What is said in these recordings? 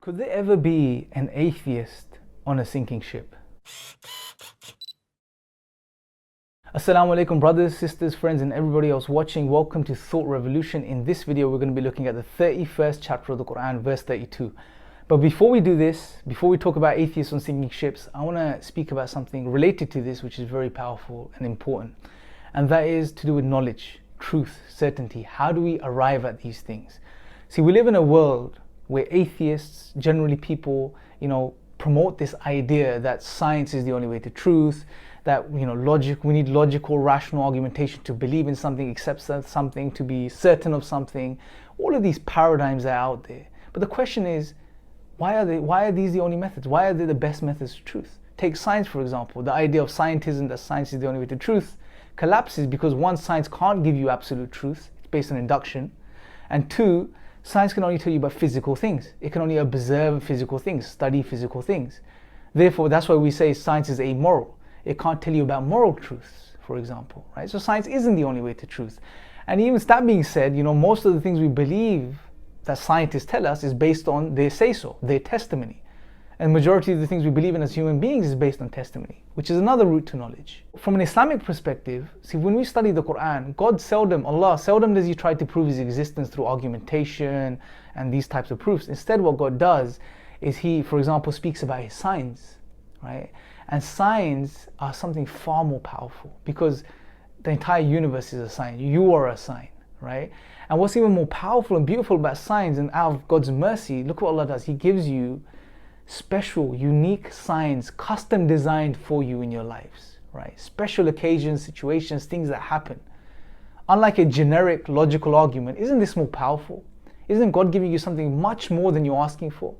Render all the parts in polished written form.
Could there ever be an atheist on a sinking ship? Assalamu alaikum brothers, sisters, friends and everybody else watching. Welcome to Thought Revolution. In this video we're going to be looking at the 31st chapter of the Quran, verse 32. But before we do this, before we talk about atheists on sinking ships, I want to speak about something related to this which is very powerful and important. And that is to do with knowledge, truth, certainty. How do we arrive at these things? See, we live in a world where atheists, generally people, promote this idea that science is the only way to truth, that we need logical, rational argumentation to believe in something, accept something, to be certain of something. All of these paradigms are out there. But the question is, why are these the only methods? Why are they the best methods to truth? Take science, for example. The idea of scientism, that science is the only way to truth, collapses because one, science can't give you absolute truth. It's based on induction. And two, science can only tell you about physical things. It can only observe physical things, study physical things. Therefore, that's why we say science is amoral. It can't tell you about moral truths, for example, right? So science isn't the only way to truth. And even that being said, most of the things we believe that scientists tell us is based on their say-so, their testimony. And majority of the things we believe in as human beings is based on testimony, which is another route to knowledge. From an Islamic perspective, see, when we study the Quran, Allah seldom does He try to prove His existence through argumentation and these types of proofs. Instead, what God does is He, for example, speaks about His signs, right? And signs are something far more powerful because the entire universe is a sign. You are a sign, right? And what's even more powerful and beautiful about signs, and out of God's mercy, look what Allah does. He gives you special, unique signs, custom designed for you in your lives, right? Special occasions, situations, things that happen. Unlike a generic logical argument, isn't this more powerful? Isn't God giving you something much more than you're asking for?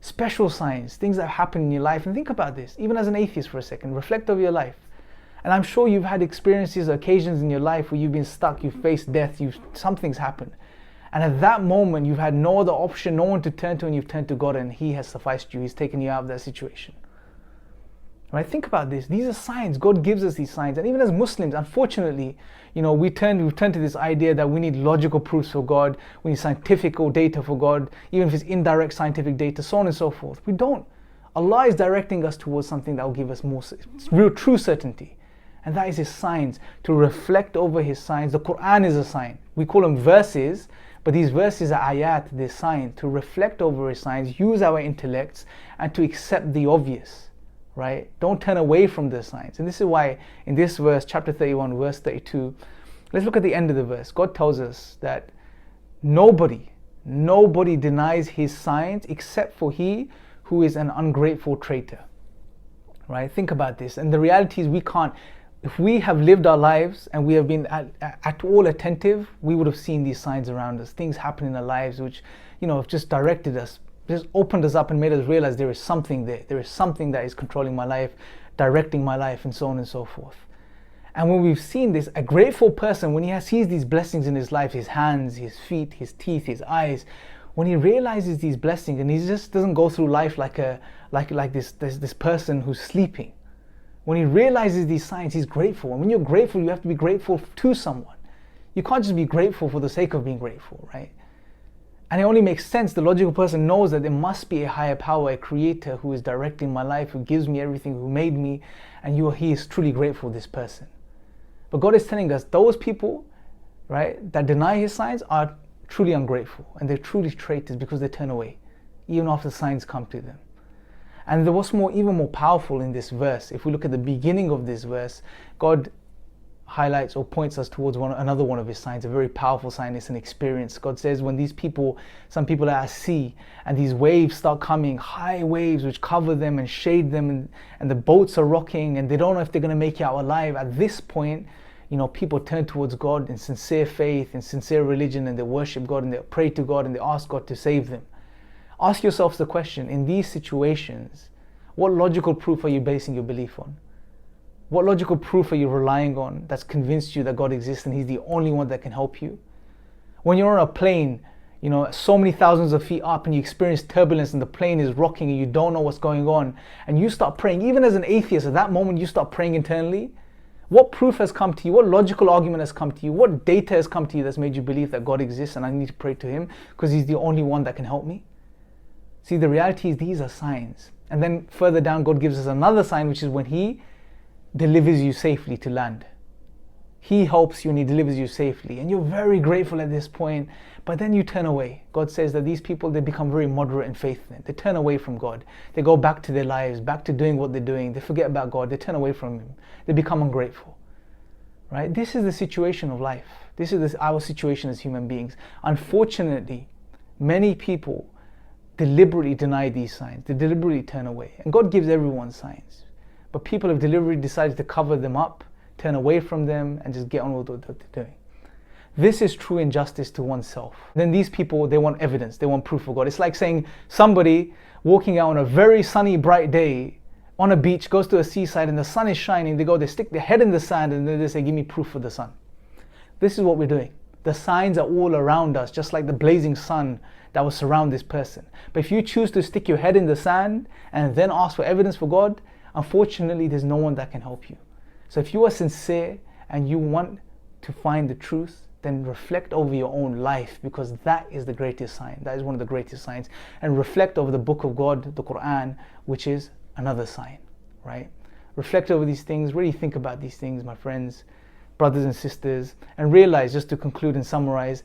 Special signs, things that happen in your life. And think about this, even as an atheist for a second, reflect over your life. And I'm sure you've had experiences, occasions in your life where you've been stuck, you've faced death, something's happened. And at that moment, you've had no other option, no one to turn to, and you've turned to God, and He has sufficed you. He's taken you out of that situation. Right? Think about this. These are signs. God gives us these signs. And even as Muslims, unfortunately, we've turned to this idea that we need logical proofs for God, we need scientific data for God, even if it's indirect scientific data, so on and so forth. We don't. Allah is directing us towards something that will give us more real, true certainty. And that is His signs, to reflect over His signs. The Quran is a sign. We call them verses, but these verses are ayat, they're signs, to reflect over His signs, use our intellects, and to accept the obvious, right? Don't turn away from the signs. And this is why in this verse, chapter 31, verse 32, let's look at the end of the verse. God tells us that nobody denies His signs except for he who is an ungrateful traitor, right? Think about this. And the reality is we can't. If we have lived our lives and we have been at all attentive, we would have seen these signs around us, things happen in our lives which, have just directed us, just opened us up and made us realize there is something there. There is something that is controlling my life, directing my life, and so on and so forth. And when we've seen this, a grateful person, when he sees these blessings in his life, his hands, his feet, his teeth, his eyes, when he realizes these blessings and he just doesn't go through life like this person who's sleeping. When he realizes these signs, he's grateful. And when you're grateful, you have to be grateful to someone. You can't just be grateful for the sake of being grateful, right? And it only makes sense. The logical person knows that there must be a higher power, a creator who is directing my life, who gives me everything, who made me, and he is truly grateful, this person. But God is telling us those people, right, that deny His signs are truly ungrateful, and they're truly traitors because they turn away, even after the signs come to them. And what's even more powerful in this verse, if we look at the beginning of this verse, God highlights or points us towards another one of His signs, a very powerful sign. It's an experience. God says when some people are at sea and these waves start coming, high waves which cover them and shade them, and the boats are rocking and they don't know if they're going to make it out alive. At this point, people turn towards God in sincere faith, in sincere religion, and they worship God and they pray to God and they ask God to save them. Ask yourselves the question, in these situations, what logical proof are you basing your belief on? What logical proof are you relying on that's convinced you that God exists and He's the only one that can help you? When you're on a plane, so many thousands of feet up and you experience turbulence and the plane is rocking and you don't know what's going on, and you start praying, even as an atheist, at that moment you start praying internally, what proof has come to you? What logical argument has come to you? What data has come to you that's made you believe that God exists and I need to pray to Him because He's the only one that can help me? See, the reality is these are signs. And then further down, God gives us another sign, which is when He delivers you safely to land. He helps you and He delivers you safely. And you're very grateful at this point, but then you turn away. God says that these people, they become very moderate in faith. They turn away from God. They go back to their lives, back to doing what they're doing. They forget about God. They turn away from Him. They become ungrateful. Right? This is the situation of life. This is our situation as human beings. Unfortunately, many people deliberately deny these signs. They deliberately turn away. And God gives everyone signs. But people have deliberately decided to cover them up, turn away from them, and just get on with what they're doing. This is true injustice to oneself. Then these people, they want evidence. They want proof of God. It's like saying somebody walking out on a very sunny, bright day on a beach, goes to a seaside and the sun is shining. They stick their head in the sand and then they say, give me proof of the sun. This is what we're doing. The signs are all around us, just like the blazing sun that will surround this person. But if you choose to stick your head in the sand and then ask for evidence for God, unfortunately, there's no one that can help you. So if you are sincere and you want to find the truth, then reflect over your own life, because that is the greatest sign. That is one of the greatest signs. And reflect over the book of God, the Quran, which is another sign, right? Reflect over these things, really think about these things, my friends, brothers and sisters, and realize, just to conclude and summarize,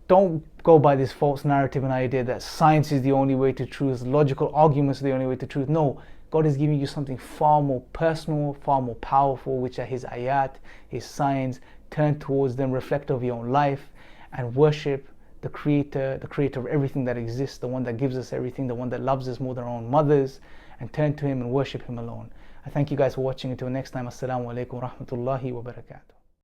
don't go by this false narrative and idea that science is the only way to truth, logical arguments are the only way to truth. No, God is giving you something far more personal, far more powerful, which are His ayat, His signs. Turn towards them, reflect over your own life, and worship the Creator of everything that exists, the one that gives us everything, the one that loves us more than our own mothers, and turn to Him and worship Him alone. I thank you guys for watching. Until next time, Assalamu alaikum wa rahmatullahi wa barakatuh.